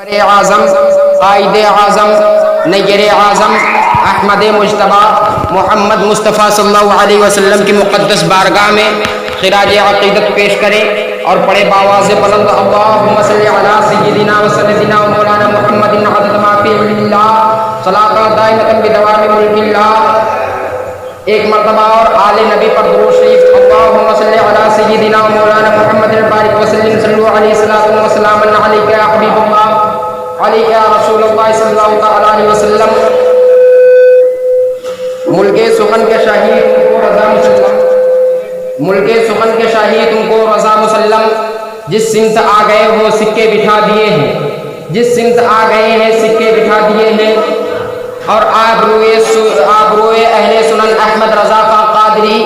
اعظم قائد اعظم نیر اعظم احمد مجتبی محمد مصطفیٰ صلی اللہ علیہ وسلم کی مقدس بارگاہ میں خراج عقیدت پیش کریں اور پڑھے باواز بلند اللہم صلی علی سیدنا و سندنا و مولانا محمد عدد ما فی علم اللہ صلاۃ دائمۃ بدوام ملک اللہ۔ ایک مرتبہ اور آل نبی پر درود شریف اللہم صلی علی سیدنا و مولانا محمد البارک وسلم صلو علیہ الصلوۃ والسلام علیک یا حبیب اللہ علیک یا رسول اللہ صلی اللہ علیہ وسلم۔ ملک سخن کے شاہی تم کو رضا مسلم، ملک سخن کے شاہی تم کو رضا مسلم، جس سمت آ گئے وہ سکے بٹھا دیے ہیں، جس سمت آ گئے ہیں سکے بٹھا دیے ہیں۔ اور آبروئے اہل سنن احمد رضا خاں قادری،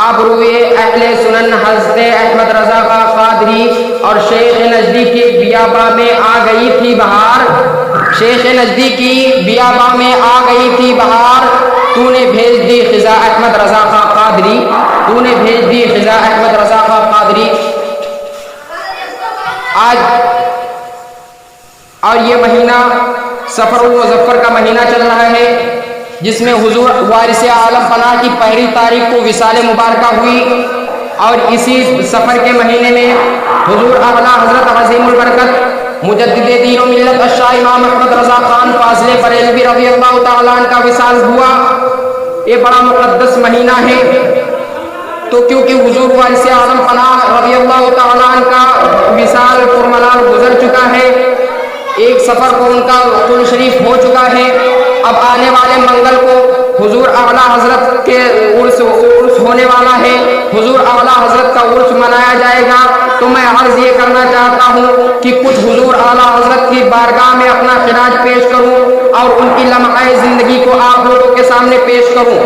آبروئے اہل سنن حضرت احمد رضا خاں قادری اور شیخ نجدی کی بیاباں میں آ گئی تھی بہار، شیخ نجدی کی بیاباں میں آ گئی تھی بہار، تو نے بھیج دی خزاں احمد رضا خاں قادری، تو نے بھیج دی خزاں احمد رضا خاں قادری۔ آج اور یہ مہینہ سفر المظفر کا مہینہ چل رہا ہے، جس میں حضور وارث عالم فنا کی پہلی تاریخ کو وصال مبارکہ ہوئی، اور اسی سفر کے مہینے میں حضور اعلیٰ حضرت عظیم البرکت مجدد دین و ملت الشاہ امام احمد رضا خان فاضل بریلوی رضی اللہ تعالیٰ عنہ کا وصال ہوا۔ یہ بڑا مقدس مہینہ ہے، تو کیونکہ حضور وارث عالم فنا رضی اللہ تعالیٰ عنہ کا وصال پرملال گزر چکا ہے، ایک سفر کو ان کا قل شریف ہو چکا ہے، اب آنے والے منگل کو حضور اعلیٰ حضرت کے عرس ہونے والا ہے، حضور اعلیٰ حضرت کا عرس منایا جائے گا۔ تو میں عرض یہ کرنا چاہتا ہوں کہ کچھ حضور اعلیٰ حضرت کی بارگاہ میں اپنا خراج پیش کروں اور ان کی لمحہ زندگی کو آپ لوگوں کے سامنے پیش کروں۔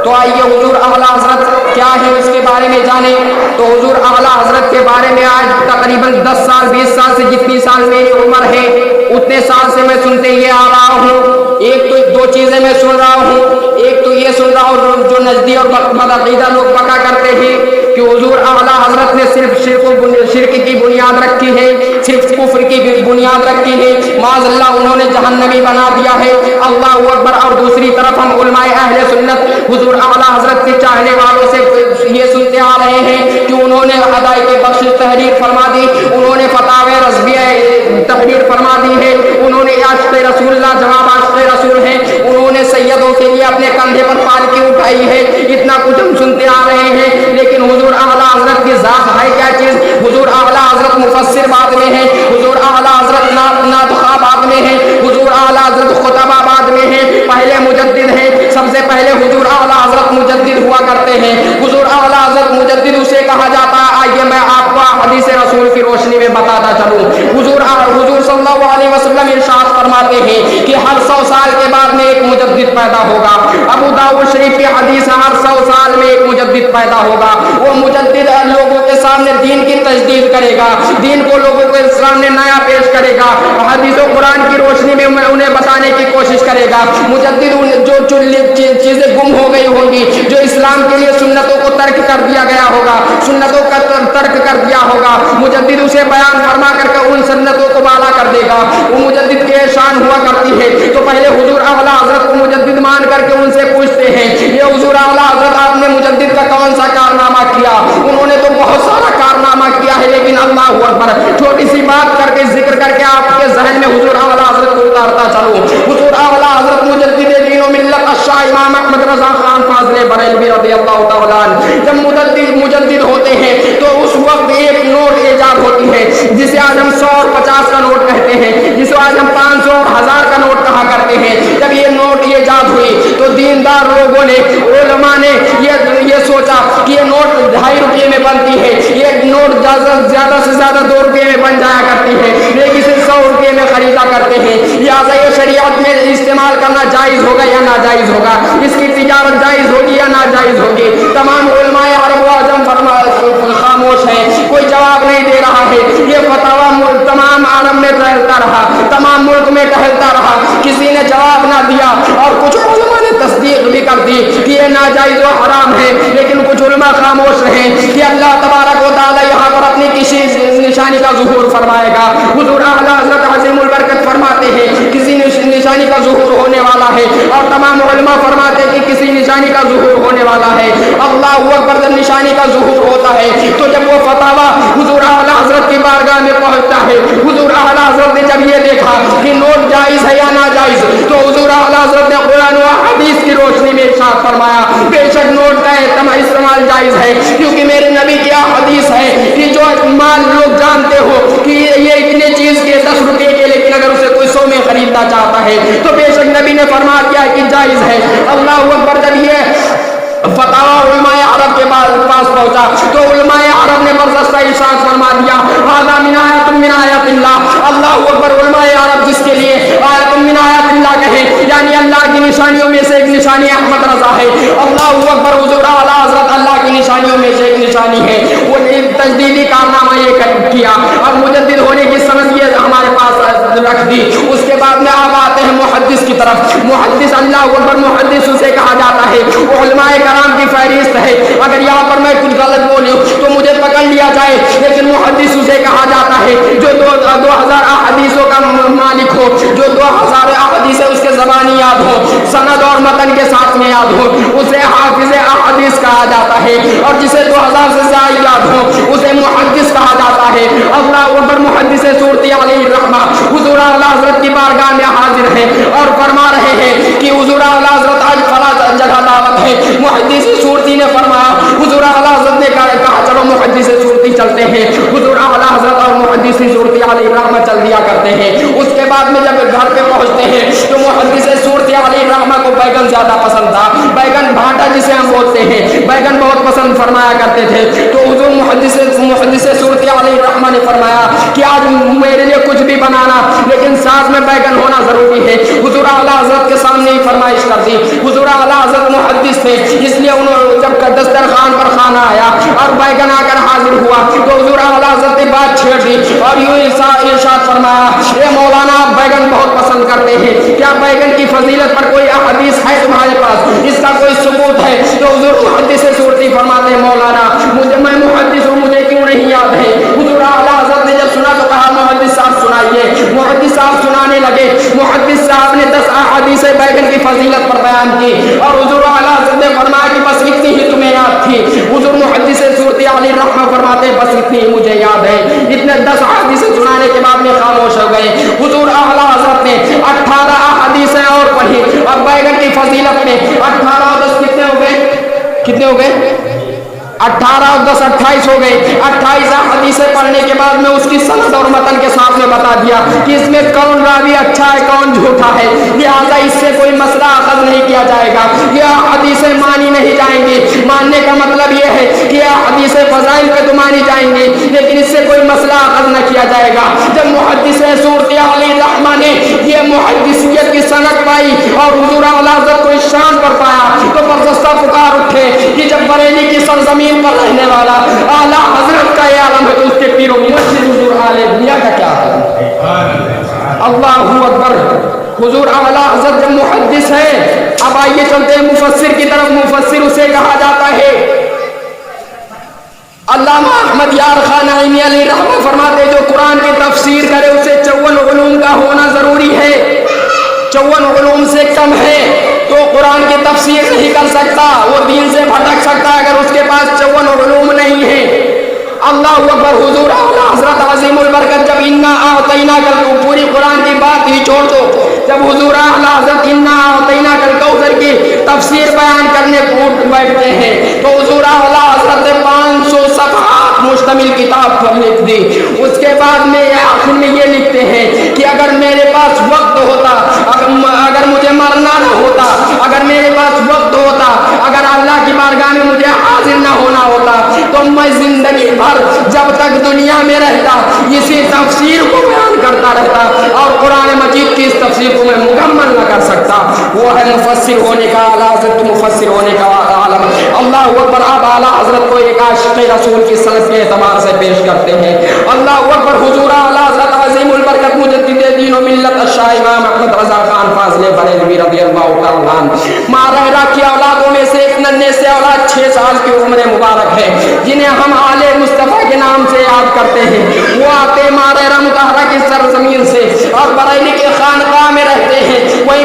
تو آئیے حضور اعلیٰ حضرت کیا ہے اس کے بارے میں جانیں۔ تو حضور اعلیٰ حضرت کے بارے میں آج تقریباً 10 سال 20 سال سے جتنی سال میری عمر ہے اتنے سال سے میں سنتے یہ آ رہا ہوں۔ ایک تو 2 چیزیں میں سن رہا ہوں، ایک تو یہ سن رہا ہوں جو نزدی اور بدعقیدہ لوگ بکا کرتے ہیں کہ حضور اعلیٰ حضرت نے صرف شرک کی بنیاد رکھی ہے، صرف کفر کی بنیاد رکھی ہے، معاذ اللہ انہوں نے جہنمی بنا دیا ہے، اللہ اکبر۔ اور دوسری طرف ہم علماء اہل سنت حضور اعلیٰ حضرت کے چاہنے والوں سے یہ سنتے آ رہے ہیں کہ انہوں نے ادائے بخش تحریر فرما دی، انہوں نے فتاوی رضویہ تحریر فرما دی ہے، انہوں نے عاشق رسول اللہ جواب عاشق رسول ہیں، انہوں نے سیدوں کے لیے اپنے کندھے پر پالکی اٹھائی ہے، اتنا کچھ ہم سنتے آ رہے ہیں۔ لیکن حضور اعلیٰ حضرت کی ذات ہے کیا چیز؟ حضور اعلیٰ حضرت مفسر بعد میں ہیں، حضور اعلیٰ حضرت نعت خواہ بعد میں ہیں، حضور اعلیٰ حضرت خطبہ بعد میں ہیں، پہلے مجدد ہیں، سب سے پہلے حضور اعلیٰ حضرت مجدد ہوا کرتے ہیں۔ حضور اعلیٰ حضرت مجدد اسے کہا جاتا ہے، آئیے میں آپ کو حدیث رسول کی روشنی میں بتاتا چلوں۔ حضور صلی اللہ علیہ وسلم ارشاد فرماتے ہیں کہ ہر 100 سال کے بعد میں ایک مجدد پیدا ہوگا۔ ابو داؤد شریف کی حدیث ہے، ہر 100 سال میں ایک مجدد پیدا ہوگا، وہ مجدد لوگوں کے سامنے دین کی تجدید کرے گا، دین کو لوگوں کے سامنے نیا پیش کرے گا، حدیث و قرآن کی روشنی میں انہیں بتانے کی کوشش کرے گا۔ مجدد جو چیزیں گم ہو گئی ہوں گی، جو اسلام کے لیے سنتوں کو ترک کر دیا گیا ہوگا، سنتوں کا ترک کر دیا ہوگا، مجدد اسے بیان فرما کر کے ان سنتوں کو بالا کر دے گا۔ وہ مجدد کی شان ہوا کرتی ہے، تو پہلے حضور اعلیٰ حضرت کو مجدد مان کر کے ان سے پوچھتے ہیں، یہ حضور اعلیٰ حضرت آپ نے مجدد کا کون سا کارنامہ کیا؟ انہوں نے تو بہت سارا کارنامہ کیا ہے، لیکن اللہ اکبر چھوٹی سی بات کر کے ذکر کر کے آپ کے ذہن میں حضور اعلیٰ حضرت کو اتارتا چلوں۔ حضور اعلیٰ حضرت مجدد دین و ملت الشاہ امام احمد رضا خان فاضل بریلوی رضی اللہ تعالیٰ عنہ جب مجدد ہوتے ہیں تو اس وقت ایک نوٹ ایجاد ہوتی ہے جسے آج ہم 100 اور 50 کا نوٹ کہتے ہیں، جسے آج ہم 500 اور 1000 کا نوٹ کہا کرتے ہیں۔ جب یہ نوٹ ایجاد ہوئی تو دیندار لوگوں نے، علماء نے یہ سوچا کہ یہ نوٹ 2.5 روپے میں بنتی ہے، یہ نوٹ زیادہ سے زیادہ 2 روپے میں بن جایا کرتی ہے، لیکن اسے 100 روپے میں خریدا کرتے ہیں۔ لہٰذا یہ شریعت میں استعمال کرنا جائز ہوگا یا ناجائز ہوگا؟ اس کی تجارت جائز ہوگی یا ناجائز ہوگی؟ تمام علماء عرب و عجم خاموش ہیں، کوئی جواب نہیں دے رہا ہے۔ یہ فتویٰ تمام عالم میں ٹہلتا رہا، تمام ملک میں ٹہلتا رہا، کسی نے جواب نہ دیا، اور کچھ علماء نے تصدیق بھی کر دی کہ یہ ناجائز و حرام ہے، لیکن کچھ علماء خاموش رہے کہ اللہ تبارک و تعالی یہاں پر اپنی کسی نشانی کا ظہور فرمائے گا۔ حضور اعلیٰ حضرت عظیم البرکت निशानी का ज़ुहूर होने वाला है। और तमाम उलमा फरमाते हैं कि किसी निशानी का ज़ुहूर होने वाला है। अल्लाहु अकबर, जब निशानी का ज़ुहूर होता है तो जब वो फतावा हुजूर आला हज़रत की बारगाह में पहुंचता है, हुजूर आला हज़रत ने जब ये देखा कि नोट जायज़ है या नाजायज़, तो हुजूर आला हज़रत ने कुरान व हदीस की रोशनी में इरशाद फरमाया, बेशक नोट का इस्तेमाल जायज़ है, क्योंकि मेरे नबी की हदीस है कि जो माल लोग जानते हो कि ये इतने चीज़ के 10 रुपये के, लेकिन अगर उसे कोई 100 में खरीदना चाहता है तो बेशक नबी ने फरमा दिया कि जायज़ है। अल्लाहु अकबर, जब ये फतावा उलमाए अरब के पास पहुंचा तो उलमाए अरब ने बरदस्ता इरशाद फरमा दिया, हाज़ा मिन आयातिन मिन आयातिल्लाह। अल्लाहु अकबर, उलमाए अरब जिसके लिए आयतुन मिन आयातिल्लाह कहे, यानी अल्लाह की निशानियों में से एक निशानी अहमद रज़ा है। अल्लाहु अकबर, हुज़ूर आला हज़रत अल्लाह की निशानियों में से एक निशानी है। वो तजदीदी कारनामा ये किया और मुजद्दिद होने की समझ ये हमारे पास रख दी। उसके बाद में अब आते हैं मुहद्दिस की तरफ। मुहद्दिस, अल्लाहु अकबर, मुहद्दिस उसे कहा जाता है, उलमाए कराम की फहरिस्त है। अगर यहाँ पर मैं कुछ गलत बोलूँ तो मुझे पकड़ लिया जाए, लेकिन मुहद्दिस उसे कहा जाता है जो 2000 अहदीसों का मालिक हो, जो 2000 अहदीस है उसके ज़बानी याद हो, सनद और मतन के साथ में याद हो, उसे हाफिज़ अहदीस कहा जाता है। और जिसे 2000 से ज़्यादा याद हो उसे मुहद्दिस कहा जाता है। अल्लाहु अकबर, मुहद्दिस सूरती अलैहि रहमा हुजूर आला हज़रत की बारगाह में हाजिर है और फरमा रहे हैं कि हुजूर आला हज़रत आज फला जगह दावत है। मुहद्दिस सूरती ने फरमाया, हुजूर आला हज़रत ने कहा चलो मुहद्दिस सूरती चलते हैं। हुजूर आला हज़रत और मुहद्दिस सूरती अलैहि रहमा चल दिया करते हैं। उसके बाद में जब घर पे पहुंचते हैं तो मुहद्दिस सूरती अलैहि रहमा को बैगन ज्यादा पसंद था, बैगन भाटा जिसे हम बोलते हैं, बैगन बहुत पसंद फरमाया करते थे। तो हुजूर मुहद्दिस सूरती अलैहि रहमा ने फरमाया कि आज मेरे लिए कुछ भी बनाना, लेकिन साथ में बैगन होना जरूरी है। हुजूर आला हज़रत के सामने ही फरमाइश कर दी। हुजूर आला हज़रत मुहद्दिस थे, इसलिए उन्होंने जब दस्तरखान पर खाना आया और बैगन आकर हाजिर हुआ तो हुजूर आला हज़रत ने बात छेड़ दी और यूं इरशाद फरमाया, ये मौलाना आप बैगन बहुत पसंद करते हैं, क्या बैगन की फजीलत पर कोई हदीस है तुम्हारे पास, इसका कोई सबूत है? तो हुजूर मुहद्दिस सूरती फरमाते हैं, मौलाना मैं मुहद्दिस हूँ, मुझे क्यों नहीं याद है? हुजूर आला हज़रत ने जब सुना तो कहा, मुहद्दिस साहब सुनाइए। मुहद्दिस साहब सुनाने लगे। मुहद्दिस साहब ने 10 अहादीस बैगन की फजीलत पर बयान की और हुजूर आला हज़रत ने फरमाया कि बस इतनी ही तुम्हें याद थी। हुजूर मुहद्दिस सूरती अलैहि रहमा फरमाते हैं, बस इतनी ही मुझे याद है। इतने 10 अहादीस सुनाने के बाद में खामोश हो गए। हुजूर आला हज़रत ने 18 अहादीस और पढ़ी और बैगन की फजीलत में 18 और 10 कितने हो गए? 18 और 10 28 हो गए। 28 हदीसें पढ़ने के बाद में उसकी सनद और मतन के साथ में बता दिया कि इसमें कौन रावी अच्छा है कौन झूठा है, लिहाजा इससे कोई मसला अखज़ नहीं किया जाएगा। यह हदीसें मानी नहीं जाएंगी। मानने का मतलब यह है कि यह हदीसें फज़ाइल पे तो मानी जाएंगी, लेकिन इससे कोई मसला अखज़ न किया जाएगा। जब मुहद्दिस सूरती अलैहि रहमा ने ये मुहद्दिसियत की सनद पाई और हुजूर आला हज़रत को इस शान पर पाया तो बरदस्ता पुकार उठे कि जब बरेली की सरजमीन पर रहने वाला आला हज़रत का ये आलम है तो उसके पीरों मुर्शिद हुजूर आले दुनिया का क्या हाल है? अल्लाहु अकबर। हुजूर आला हज़रत जब मुहद्दिस है, अब आइए चलते हैं मुफस्सिर की तरफ। मुफस्सिर उसे कहा जाता है। अल्लामा अहमद यार खान नईमी अलैहि रहमत फरमाते जो कुरान की तफसीर करे उसे 54 उलूम का होना जरूरी है। 54 उलूम से कम है तो कुरान की तफसीर नहीं कर सकता, वो दीन से भटक सकता है अगर उसके पास 54 उलूम नहीं है। अल्लाहु अकबर। हुजूर आला हज़रत अज़ीमुल बरकत जब इन्ना आतैना कल पूरी कुरान की बात ही छोड़ दो, जब हुजूर आला हज़रत इन्ना आतैना कल कौसर की तफसीर बयान करने उठ बैठते हैं तो हुजूर आला हज़रत ने 500 सफ़हात मुश्तमिल किताब पर लिख दी। उसके बाद में आखिर में ये लिखते हैं कि अगर मेरे पास वक्त होता, अगर मुझे मरना न होता, अगर मेरे पास वक्त होता, अगर अल्लाह की बारगाह में मुझे हाजिर न होना होता तो मैं जिंदगी भर जब तक दुनिया में रहता इसी तफसीर को बयान करता रहता और कुरान मजीद की इस तफसीर को मैं मुकम्मल न कर सकता। वो है मुफस्सिर होने का आला हज़रत, मुफस्सिर होने का आलम। अल्लाहु अकबर। अब आला हज़रत को एक आशिक़ रसूल की सनद के एतबार से पेश करते हैं। अल्लाहु अकबर। हुजूर आला हज़रत अज़ीमुल बरकत मुजद्दिद दीन व मिल्लत शाह इमाम अहमद रज़ा खान फाज़िल बरेलवी रज़ियल्लाहु तआला अन्हु मारहरा की औलादों में से एक नन्हे से औलाद 6 साल की उम्र मुबारक है जिन्हें हम आले मुस्तफ़ा के नाम से याद करते हैं। वो आते मारहरा मुतहरा की सरजमीन से और बरेली के खानकाह में रहते हैं। वहीं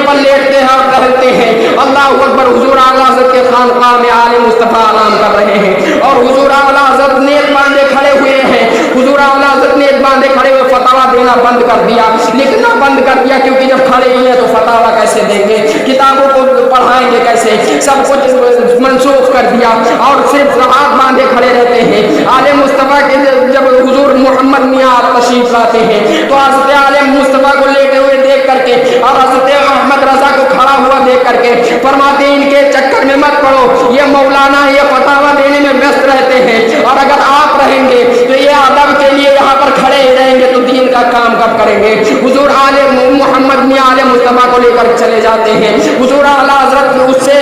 खानकाह में आले मुस्तफ़ा आराम कर रहे हैं और हुजूर आला हज़रत नेत बांधे खड़े हुए हैं। हुजूर आला हज़रत नेत बांधे खड़े हुए फतवा देना बंद कर दिया, लिखना बंद कर दिया, क्योंकि जब खड़े ही हैं तो फतवा कैसे देंगे, किताबों को पढ़ाएंगे कैसे, सब कुछ मनसूख कर दिया और सिर्फ हाथ बांधे खड़े रहते हैं। आले मुस्तफ़ा के जब हुजूर मोहम्मद मियां तशरीफ लाते हैं तो हज़रत आले मुस्तफ़ा को लेटे हुए देख करके और हज़रत अहमद रज़ा को खड़ा हुआ देख करके फरमाते हैं इनके चक्कर में मत पड़ो, ये मौलाना ये फतवा देने में व्यस्त रहते हैं और अगर आप रहेंगे तो ये अदब के लिए यहाँ पर खड़े ही रहेंगे तो दीन का काम कब करेंगे। हुजूर आले मोहम्मद मियां आले मुस्तफ़ा को लेकर चले जाते हैं। हुजूर आला हज़रत उससे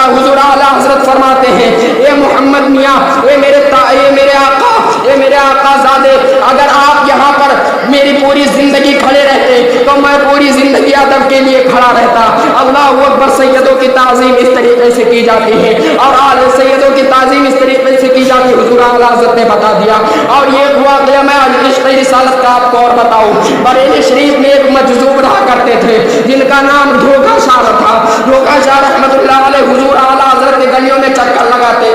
हुजूर आला हज़रत फरमाते हैं ए मोहम्मद मियां, ये मेरे आका ज़ादे, अगर आप यहाँ पर मेरी पूरी जिंदगी खड़े रहते तो मैं पूरी जिंदगी अदब के लिए खड़ा रहता। अल्लाह अकबर। सैयदों की ताज़ीम इस तरीके से की जाती है और आले सैयदों की ताज़ीम इस तरीके से की जाती है, हुजूर आला हज़रत ने बता दिया। और ये हुआ कि मैं इश्क़ रिसालत का आपको और बताऊं, बरेली शरीफ में एक मजज़ूब रहा करते थे जिनका नाम धोखा शाह था। धोखा शाह रहमतुल्लाह अलैह हुजूर आला हज़रत के गलियों में चक्कर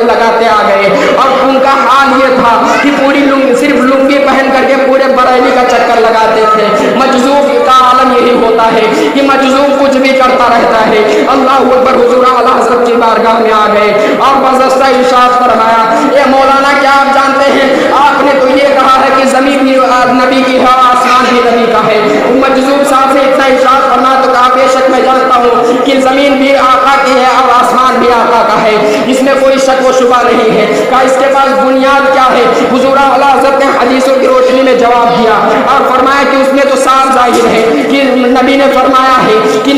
लगाते आ गए और उनका हाल ये था कि पूरी सिर्फ लुंगी पहन करके पूरे बरेली का चक्कर लगाते थे। मजज़ूब का आलम यही होता है कि मजज़ूब कुछ भी करता रहता है। अल्लाह अकबर। हुजूर आला हज़रत की बारगाह में आ गए और बज़स्ता इरशाद फरमाया, ए मौलाना क्या आप जानते हैं, आपने तो ये कहा है कि ज़मीन भी नबी की है, आसमान भी नबी का है। मजज़ूब साहब से इतना इरशाद फरमाया तो कहा बेशक मैं जानता हूँ कि ज़मीन भी आका की है और आसमान भी आका का है, इसमें कोई शक व शुबा नहीं है। कहा इसके पास बुनियाद क्या है। हुजूर आला हज़रत ने हदीसों की रोशनी में जवाब दिया और फरमाया कि उसमें तो साफ जाहिर है कि नबी ने फरमाया है कि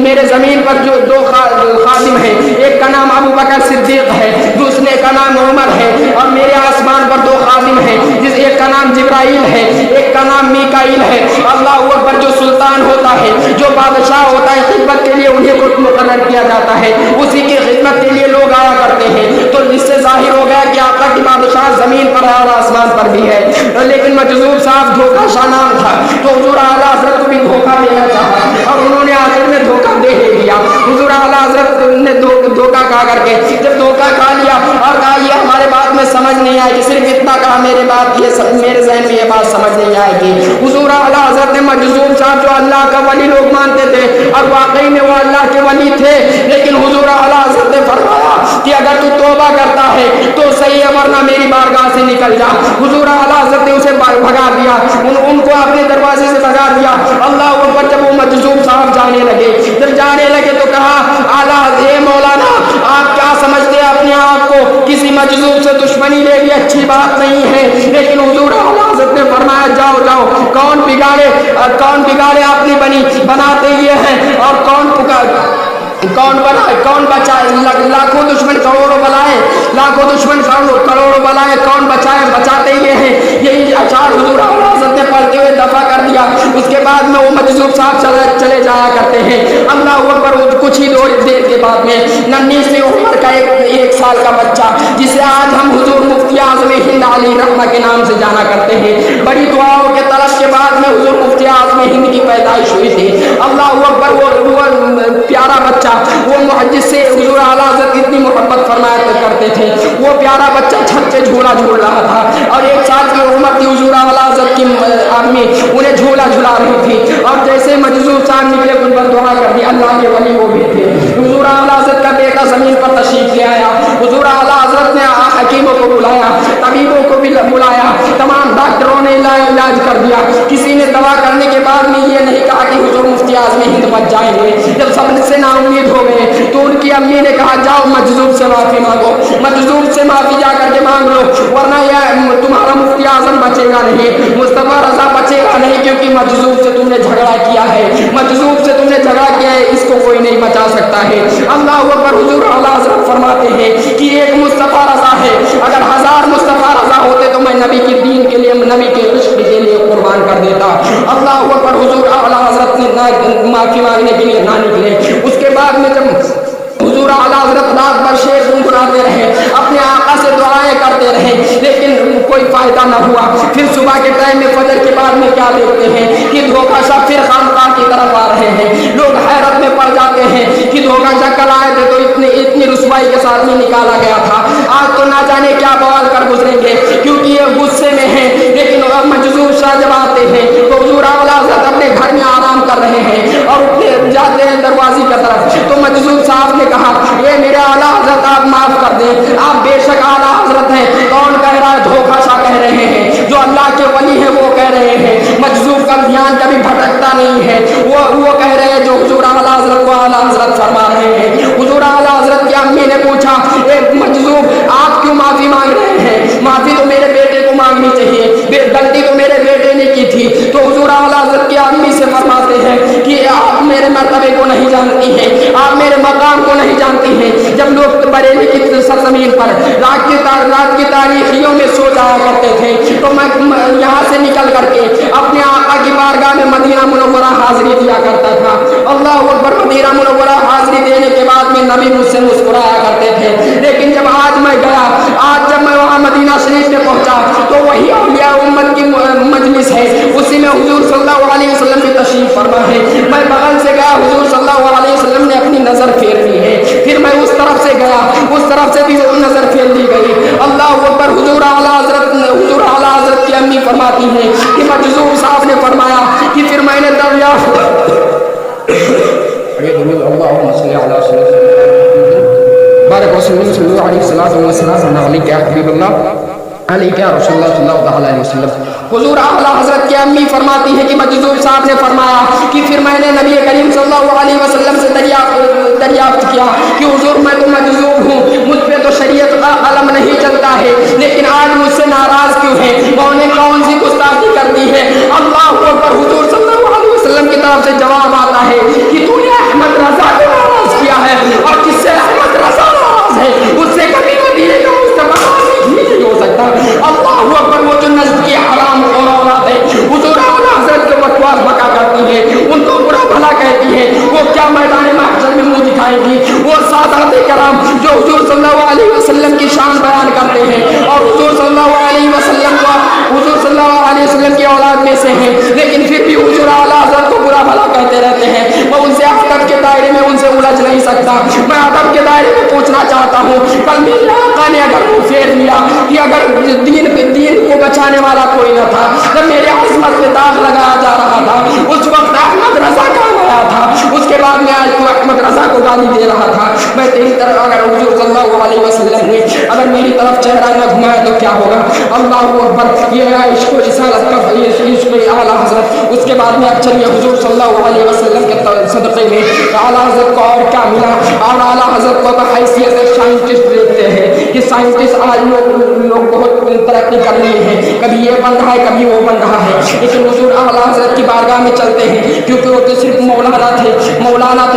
मेरे ज़मीन पर जो दो खादिम हैं, एक का नाम अबू बकर सिद्दीक है, दूसरे का नाम उमर है, और मेरे आसमान पर दो खादिम हैं, जिस एक का नाम जिब्राइल है, एक का नाम मीकाइल है। अल्लाह अकबर। जो सुल्तान होता है, जो बादशाह होता है, खिदमत के लिए उन्हें को मुकर्रर किया जाता है, उसी की खिदमत के लिए लोग आया करते हैं। तो इससे जाहिर हो गया कि आका की बादशाह ज़मीन पर है और आसमान पर भी है। लेकिन मजज़ूब साहब धोखा शाह नाम था तो हुजूर आला हज़रत को भी धोखा देना चाहा और उन्होंने आखिर में धोखा दे ही दिया। हुजूर आला हज़रत ने धोखा खा करके जब धोखा खा लिया और कहा ये हमारे बात में समझ नहीं आएगी, सिर्फ इतना कहा मेरे ज़हन में ये बात समझ नहीं आएगी। हुजूर आला हज़रत ने मजज़ूब साहब जो अल्लाह का वली लोग मानते थे और वाकई में वो अल्लाह के वली थे, लेकिन हुजूर आला हज़रत ने फरमाया कि अगर तू तौबा करता है तो सही है, वरना मेरी बारगाह से निकल जा। हुजूर आला हज़रत ने उसे भगा दिया, उनको अपने दरवाजे से भगा दिया। अल्लाह अकबर। जब वो मजज़ूब साहब जाने लगे तो कहा आला ए मौलाना आप क्या समझते हैं अपने आप को, किसी मजज़ूब से दुश्मनी लेनी अच्छी बात नहीं है। लेकिन हुजूर आला हज़रत ने फरमाया जाओ जाओ, कौन बिगाड़े अपनी बनाते ये हैं और कौन बचाए, लाखों दुश्मन करोड़ों बलाए, लाखों दुश्मन करोड़ों बलाए, कौन बचाते ये हैं। यही अशार हुजूर आला हज़रत ने पढ़ते हुए दफा कर दिया। उसके बाद में वो मजज़ूब साहब चले जाया करते हैं। अल्लाह अकबर। कुछ ही देर के बाद में नन्ही सी उम्र का एक साल का बच्चा, जिसे आज हम हुजूर मुफ्ती आज़म हिंद अली रहमा के नाम से जाना करते हैं, बड़ी दुआओं के तलब के बाद में हुजूर मुफ्ती आज़म हिंद की पैदाइश हुई थी। अल्लाह अकबर। वो प्यारा बच्चा, वो मुहज्जिस से हुजूर आला हज़रत इतनी मोहब्बत फरमाया करते थे। वो प्यारा बच्चा छत से झूला झूल रहा था और एक साल की उम्र थी। हुजूर आला हज़रत की आदमी उन्हें झूला झुला रही थी और जैसे मजज़ूब साहब निकले कुछ दुआ कर दी। अल्लाह के वली वो भी थे। हुजूर आला हज़रत का बेटा ज़मीन पर तशरीफ ले आया। हुजूर आला हज़रत ने हकीमों को बुलाया, तबीबों को भी बुलाया, तमाम डॉक्टरों ने इलाज कर दिया। किसी ने दवा करने के बाद में ये नहीं कहा कि हुजूर मुफ्ती आज़म हिंद बच जाएंगे। जब सबसे नाउम्मीद हो गए तो उनकी अम्मी ने कहा जाओ मजज़ूब से माफ़ी मांगो, मजज़ूब से माफ़ी जा करके मांग लो, वरना यह तुम्हारा मुफ्ती आज़म बचेगा नहीं, मुस्तफ़ा रज़ा बचेगा नहीं, क्योंकि मजज़ूब से तुमने झगड़ा किया है, मजज़ूब से तुमने झगड़ा किया है, इसको कोई नहीं बचा सकता है। अल्लाह अकबर। हुजूर आला हज़रत फरमाते हैं कि एक मुस्तफ़ा रज़ा है, अगर 1000 मुस्तफ़ा रज़ा होते तो मैं नबी के दीन के लिए, नबी के इश्क़ के लिए कुर्बान कर देता। अल्लाह अकबर। हुजूर आला हज़रत ने माफ़ी मांगने के लिए ना निकले। उसके बाद में जब हुजूर आला हज़रत रात भर शेर गुनगुनाते रहे, अपने आका से दुआएं करते रहे, लेकिन कोई फायदा न हुआ। फिर सुबह के टाइम में फजर के बाद में क्या देखते हैं कि धोखा शाह फिर खानकाह की तरफ आ रहे हैं। लोग हैरत में पड़ जाते हैं कि धोखा शाह कल आए थे तो इतनी रुसवाई रसवाई के साथ में निकाला गया था। आज तो ना जाने क्या बवाल कर गुजरेंगे, क्योंकि ये गुस्से में हैं। लेकिन मजजूब शाह जब आते हैं तो हुजूर आला हज़रत अपने घर में आराम कर रहे हैं और उठे जाते हैं दरवाजे की तरफ, तो मजजूब साहब ने कहा, ये मेरे आला हज़रत आप माफ कर दें, आप बेशक आला हज़रत हैं। कौन कह रहा है? धोखा शाह कह रहे हैं, जो अल्लाह के वली है वो कह रहे हैं। मजजूब का ध्यान कभी भटकता नहीं है, वो कह रहे हैं जो हुजूर आला हज़रत को आला हज़रत फरमा रहे हैं। हुजूर आला हज़रत की अम्मी ने पूछा, ए मजजूब आप क्यों माफी मांग रहे हैं? माफी तो मेरे बेटे को मांगनी चाहिए, गलती तो मेरे बेटे ने की थी। तो हुजूर आला हज़रत की अम्मी से फरमाते हैं कि आप मेरे मर्तबे को नहीं जानती हैं, आप मेरे मकाम को नहीं जानती हैं। जब लोग बरेली की सरजमीन पर रात की तारीखियों में सो जाया करते थे, तो मैं यहाँ से निकल करके अपने आका की बारगाह में मदीना मुनव्वरा हाजिरी दिया करता था। अल्लाह अकबर। मदीना मुनव्वरा हाजिरी देने के बाद में नबी मुझसे मुस्कुराया करते थे। लेकिन जब आज मैं गया, आज जब मैं वहाँ मदीना शरीफ में पहुँचा, तो वही औलिया उम्मत की मजलिस है, उसी में हुजूर सल्लल्लाहु अलैहि वसल्लम की तशरीफ फरमा है। मैं बगल से गया, हुजूर सल्लल्लाहु अलैहि वसल्लम ने अपनी नजर फेर ली है। फिर मैं उस तरफ से गया, उस तरफ से भी नजर फेर ली गई। अल्लाह अकबर। हुजूर आला हज़रत की अम्मी फरमाती हैं कि मजजूब साहब ने फरमाया कि फिर मैंने दरियाफ्त हुजूर आला हज़रत की अम्मी फरमाती है कि मजजूब साहब ने फरमाया कि फिर मैंने नबी करीम सल्लल्लाहु अलैहि वसल्लम से दरियाफ्त किया कि हुजूर मैं तो मजजूब हूँ, मुझ पे तो शरीयत का कलम नहीं चलता है, लेकिन आज मुझसे नाराज क्यों है? मैंने कौन सी गुस्ताखी कर दी है? अल्लाह अकबर। हुजूर सल्लल्लाहु अलैहि वसल्लम की तरफ से जवाब आता है कि तूने अहमद रजा को नाराज किया है, और जिससे अहमद रजा नाराज है उससे कभी मदीने का मुस्तफा नहीं हो सकता। अल्लाह अकबर। वो जो नज़्द की हराम और औलाद है, हुजूर आला हज़रत के बकवास बका करती है, उनको बुरा भला कहती है, वो क्या मैदान महशर में मुंह दिखाएगी? वो सादाते कराम जो हुजूर सल्लल्लाहु अलैहि वसल्लम की शान बयान करते हैं और हुजूर सल्लल्लाहु अलैहि वसल्लम की औलाद में से हैं, लेकिन फिर भी हुजूर आला हज़रत को बुरा भला कहते रहते हैं। मैं उनसे अदब के दायरे में उनसे उलझ नहीं सकता। मैं अदब के दायरे में पूछना चाहता हूँ, कल मेरे आका ने अगर मुँह फेर लिया कि अगर दीन को बचाने वाला कोई न था, जब मेरे आसमत में दाग लगाया जा रहा था, उस वक्त अहमद रजा काम आया था, उसके बाद में आज तू अहमद रजा को गाली दे रहा था। मैं तेरी तरफ अगर हुजूर सल्लल्लाहु अलैहि वसल्लम ने अगर मेरी तरफ चेहरा न घुमाया तो क्या होगा? अल्लाह अकबर। ये है इश्क़ रिसालत का इश्क़ आला हज़रत। उसके बाद में अब चलिए हुजूर सल्लल्लाहु अलैहि वसल्लम के सदक़े में आला हज़रत को और क्या मिला। और आला हज़रत को बहैसियत साइंटिस्ट देखते हैं कि साइंटिस्ट आज लोग बहुत तरक्की कर लिए हैं, कभी ये बन रहा है कभी वो बन रहा है, लेकिन हुजूर आला हज़रत की बारगाह में चलते हैं, क्योंकि वो तो सिर्फ मौलाना थे।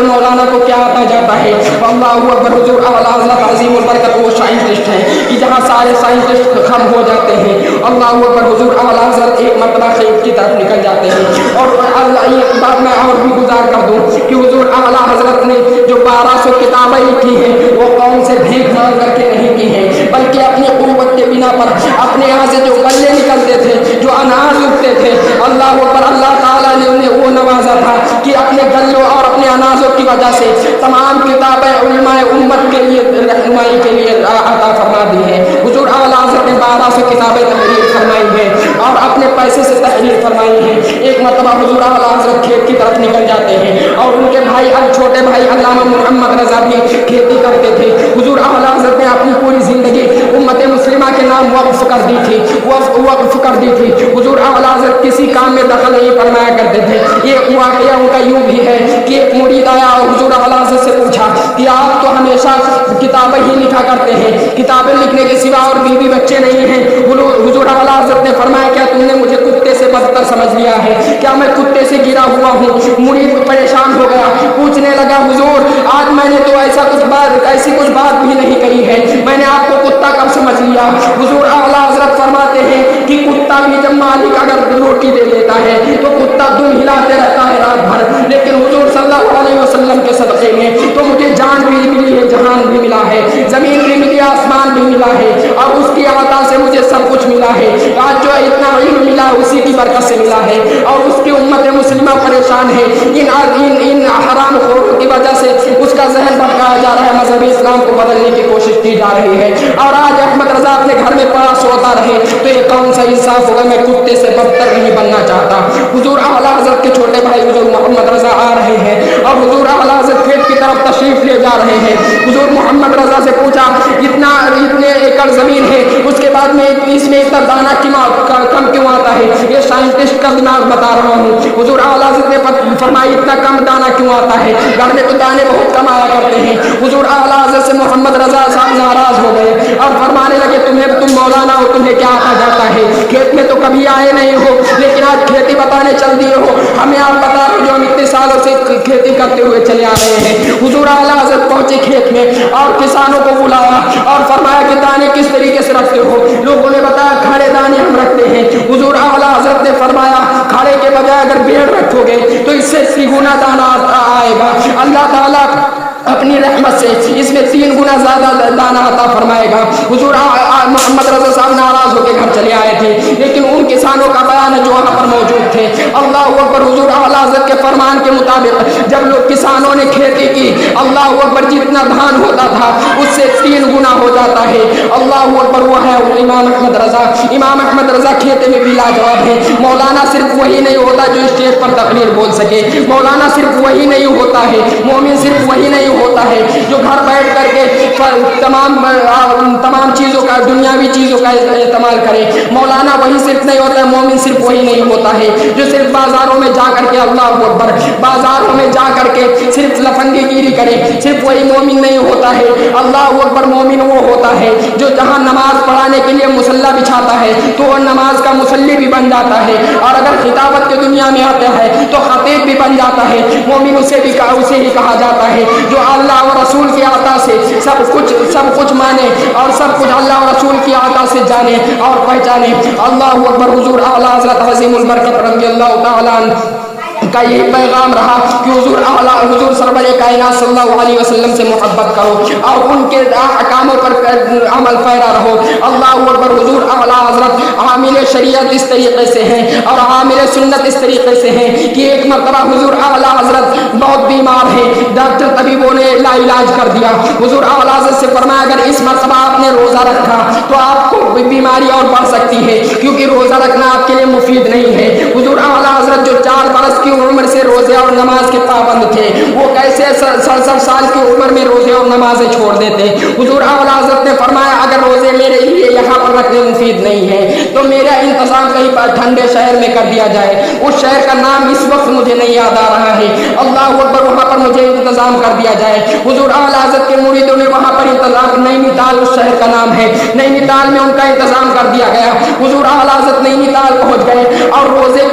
मौलाना को क्या आता जाता है? अल्लाह अकबर। हुजूर आला हज़रत अज़ीमुल बरकत वो साइंटिस्ट हैं कि जहाँ सारे साइंटिस्ट खत्म हो जाते हैं। अल्लाह अकबर। हुजूर आला हज़रत एक मरतबा खैब की तरफ निकल जाते हैं। और अल्लाह ये बात मैं और भी गुजार कर दूँ कि हुजूर आला हज़रत ने जो 1200 किताबें लिखी हैं वो कौन से भीख मांग करके नहीं की हैं, बल्कि अपनी क़ुव्वत के बिना पर अपने यहाँ से जो गल्ले निकलते थे, जो अनाज उगते थे, अल्लाह अकबर, अल्लाह ताला ने उन्हें वो नवाजा था कि अपने गल्लों और अपने अनाजों की वजह से तमाम किताबें उलमाए उम्मत के लिए रहनुमाई के लिए अता फरमा दी है। हुजूर आला हज़रत ने 1200 किताबें तहरीर फरमाई हैं और अपने पैसे से तहरीर फरमाई हैं। एक मरतबा हुजूर आला हज़रत खेत की तरफ निकल जाते हैं और उनके भाई छोटे भाई अल्लामा मोहम्मद रज़ा भी खेती करते थे। हुजूर आला हज़रत ने अपनी पूरी ज़िंदगी उम्मत मुस्लिमा के नाम वक्फ कर दी थी। हुजूर आला हज़रत किसी काम में दखल नहीं फरमाया करते थे। ये वाक़या उनका यूँ भी है कि एक मुरीद आया और हुजूर आला हज़रत से पूछा कि आप तो हमेशा किताबें ही लिखा करते हैं, किताबें लिखने के सिवा और बीवी बच्चे नहीं हैं। हुजूर आला हज़रत ने फरमाया क्या तुमने मुझे कुत्ते से बदतर समझ लिया है? क्या मैं कुत्ते से गिरा हुआ हूँ? मुरीद परेशान हो गया, पूछने लगा हुजूर आज मैंने तो ऐसी कुछ बात भी नहीं कही है, मैंने आपको कुत्ता कब समझ लिया? हुजूर आला हज़रत फरमाते हैं कि कुत्ता भी जब मालिक अगर रोटी दे देता है तो कुत्ता दुम हिलाते रहता है रात भर, लेकिन हुजूर सल्लल्लाहु अलैहि वसल्लम के सदक़े में तो मुझे जान भी मिली है, जहान भी मिला है, ज़मीन भी मिली, आसमान भी मिला है, और उसकी अता से मुझे सब कुछ मिला है। आज जो इतना इल्म मिला उसी की बरकत से मिला है, और उसकी उम्मत मुस्लिमा परेशान है इन हराम खोरों की वजह से। उसका का जहन भटकाया जा रहा है, मजहब इस्लाम को बदलने की कोशिश की जा रही है। और आज अहमद रजा अपने घर में पड़ा सोता रहे तो ये कौन सा इंसाफ होगा? मैं कुत्ते से बदतर नहीं बनना चाहता। हुजूर आला हजरत के छोटे भाई हुजूर मोहम्मद रजा आ रहे हैं और हुजूर आला हजरत खेत की तरफ तशरीफ ले जा रहे हैं। हुजूर मोहम्मद रजा से पूछा, इतने एकड़ जमीन है, उसके बाद में इसमें इतना दाना कम क्यों आता है? ये साइंटिस्ट का दिमाग बता रहा हूँ। हुजूर आला हजरत ने फरमाया, इतना कम दाना क्यों आता है? घर में तो दाने बहुत कम आया करते हैं। हुजूर आला हजरत से मोहम्मद रजा साहब नाराज हो गए और फरमाने लगे, तुम मौलाना हो, तुम्हें क्या आता जाता है? खेत में तो कभी आए नहीं हो, लेकिन आज खेती बताने चल दिए हो। हमें आप बता रहे हो जो हम इतने सालों से खेती करते हुए चले आ रहे हैं। हुजूर आला हजरत पहुंचे खेत में और किसानों को बुलाया और फरमाया कि दाने किस तरीके से रखते हो? लोगों ने बताया, खड़े दाने हम रखते हैं। हुजूर आला हजरत ने फरमाया, खड़े के बजाय अगर पेड़ रखोगे तो इससे 3 गुना दाना आएगा। अल्लाह ताला अपनी रहमत से इसमें 3 गुना ज्यादा दाना अता फरमाएगा। हुजूर मोहम्मद रजा साहब नाराज होकर घर चले आए थे, लेकिन उन किसानों का बयान जो वहां पर मौजूद थे, अल्लाह अकबर, हुजूर आला हज़रत के फरमान के मुताबिक जब लोग किसानों ने खेती की, अल्लाह अकबर, जितना धान होता था उससे 3 गुना हो जाता है। अल्लाह अकबर, वो है इमाम अहमद रजा। इमाम अहमद रजा खेती में भी लाजवाब है। मौलाना सिर्फ वही नहीं होता जो स्टेज पर तकरीर बोल सके, मौलाना सिर्फ वही नहीं होता है, मोमिन सिर्फ वही नहीं होता है जो घर बैठ करके तमाम चीज़ों का, दुनियावी चीज़ों का इस्तेमाल करे। मौलाना वही सिर्फ नहीं होता है, मोमिन सिर्फ वही नहीं होता है जो सिर्फ बाजारों में जा करके, अल्लाह अकबर, बाजारों में जा करके सिर्फ लफंगीगिरी करे। सिर्फ वही मोमिन नहीं होता है। अल्लाह अकबर, मोमिन वो होता है जो जहाँ नमाज पढ़ाने के लिए मुसल्ला बिछाता है तो वो नमाज का मुसल्ली भी बन जाता है, और अगर खिताबत की दुनिया में आता है तो खतीब भी बन जाता है। मोमिन उसे ही कहा जाता है जो अल्लाह और रसूल की आता से सब कुछ माने और सब कुछ अल्लाह और रसूल की आता से जाने और पहचाने। अल्लाह अकबर। हुजूर आला हज़रत अज़ीमुल बरकत रज़ियल्लाहु ताला का यही पैगाम रहा कि हुजूर सरवर कायनात सल्लल्लाहु अलैहि वसल्लम से मोहब्बत करो और उनके अहकामों पर अमल पैरा रहो। अल्लाह अकबर। हुजूर आला हज़रत आमिल शरीयत इस तरीके से हैं और आमिल सुन्नत इस तरीके से हैं कि एक मरतबा हुजूर आला हज़रत बहुत बीमार है, डॉक्टर तबीबों ने लाइलाज कर दिया। हुजूर आला हज़रत से फरमाया, अगर इस मरतबा आपने रोज़ा रखा तो आपको बीमारी और बढ़ सकती है, क्योंकि रोज़ा रखना आपके लिए मुफीद नहीं है। हुजूर आला हज़रत जो 4 बरस की उम्र से रोजे और नमाज के पाबंद थे, वो कैसे 67 साल की उम्र में रोजे और नमाजें छोड़ देते? हुजूर आला हज़रत ने फरमाया, अगर रोजे मेरे लिए यहाँ पर रखने मुफीद नहीं है तो मेरा इंतजाम कहीं पर ठंडे शहर में कर दिया जाए। उस शहर का नाम इस वक्त मुझे नहीं याद आ रहा है। अल्लाह अकबर। वहाँ पर मुझे इंतजाम कर दिया जाए। हुजूर आला हज़रत के मुरीदों ने वहाँ पर इंतजाम, नैनीताल उस शहर का नाम है, नैनीताल में उनका इंतजाम कर दिया गया। हुजूर आला हज़रत नैनीताल पहुँच गए और रोजे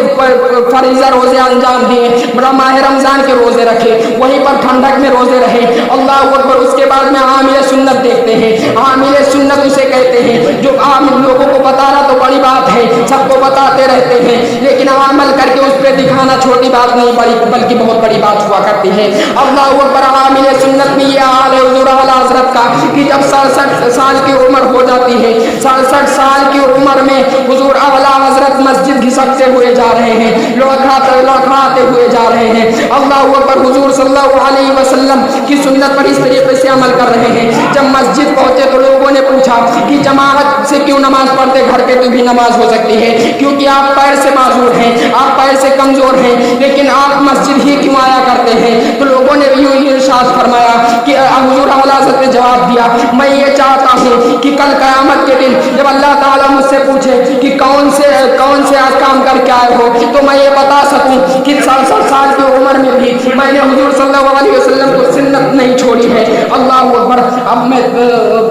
फरीज़ा रोजे अंजाम दिए, बड़ा माह रमजान के रोजे रखे, वहीं पर ठंडक में रोजे रहे। अल्लाह अकबर। उसके बाद में आमिल सुन्नत देखते हैं। आमिल सुन्नत उसे कहते हैं जो आम लोगों को बताना तो बड़ी बात है, सबको बताते रहते हैं, लेकिन अमल करके उस पर दिखाना छोटी बात नहीं बल्कि बहुत बड़ी बात हुआ करती है। अल्लाह अकबर। आमिल सुन्नत में यह हाल है हुजूर आला हज़रत का कि जब 67 साल की उम्र हो जाती है, 67 साल की उम्र में हुजूर आला हज़रत मस्जिद घिसकते हुए जा रहे हैं, लौटाते हुए जा रहे हैं। अल्लाह अकबर। हुजूर सल्लल्लाहु अलैहि वसल्लम की सुन्नत पर इस तरीके से अमल कर रहे हैं। जब मस्जिद पहुंचे तो लोगों ने पूछा कि जमात से क्यों नमाज पढ़ते, घर पे तो भी नमाज हो सकती है, क्योंकि आप पैर से माजूर हैं, आप पैर से कमजोर हैं, लेकिन आप मस्जिद ही क्यों आया करते हैं? तो लोगों ने यूं ही इरशाद फरमाया कि हुजूर आला हज़रत ने जवाब दिया, मैं ये चाहता हूँ कि कल क़यामत के दिन जब अल्लाह ताला मुझसे पूछे कि कौन से आज काम करके आए हो, तो मैं ये बता सकूं कि 67 साल की उम्र में भी मैंने हुजूर सल्लल्लाहु अलैहि वसल्लम को सुन्नत नहीं छोड़ी है। अल्लाह अकबर। अब मैं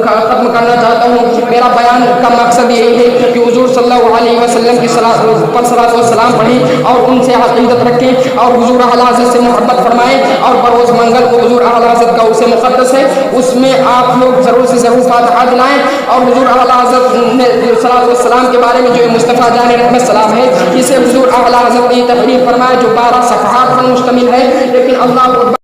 खत्म करना चाहता हूँ। मेरा बयान का मकसद यही है कि हुजूर सल्लल्लाहु अलैहि वसल्लम की सलात व सलाम पढ़ें और उनसे अक़ीदत रखें और हुजूर आला हज़रत से मोहब्बत फरमाएं। और बरोज़ मंगल को हुजूर आला हज़रत का उसे मुक़द्दस है, उसमें आप लोग ज़रूर से ज़रूर फातिहा दिलाएं। और हुजूर आला हज़रत ने सलात व सलाम के बारे में जो मुस्तफ़ा जान रहमत सलाम है, इसे हुजूर आला हज़रत ने तहरीर फरमाया जो 12 सफ़हात पर मुश्तमिल है, लेकिन अल्लाह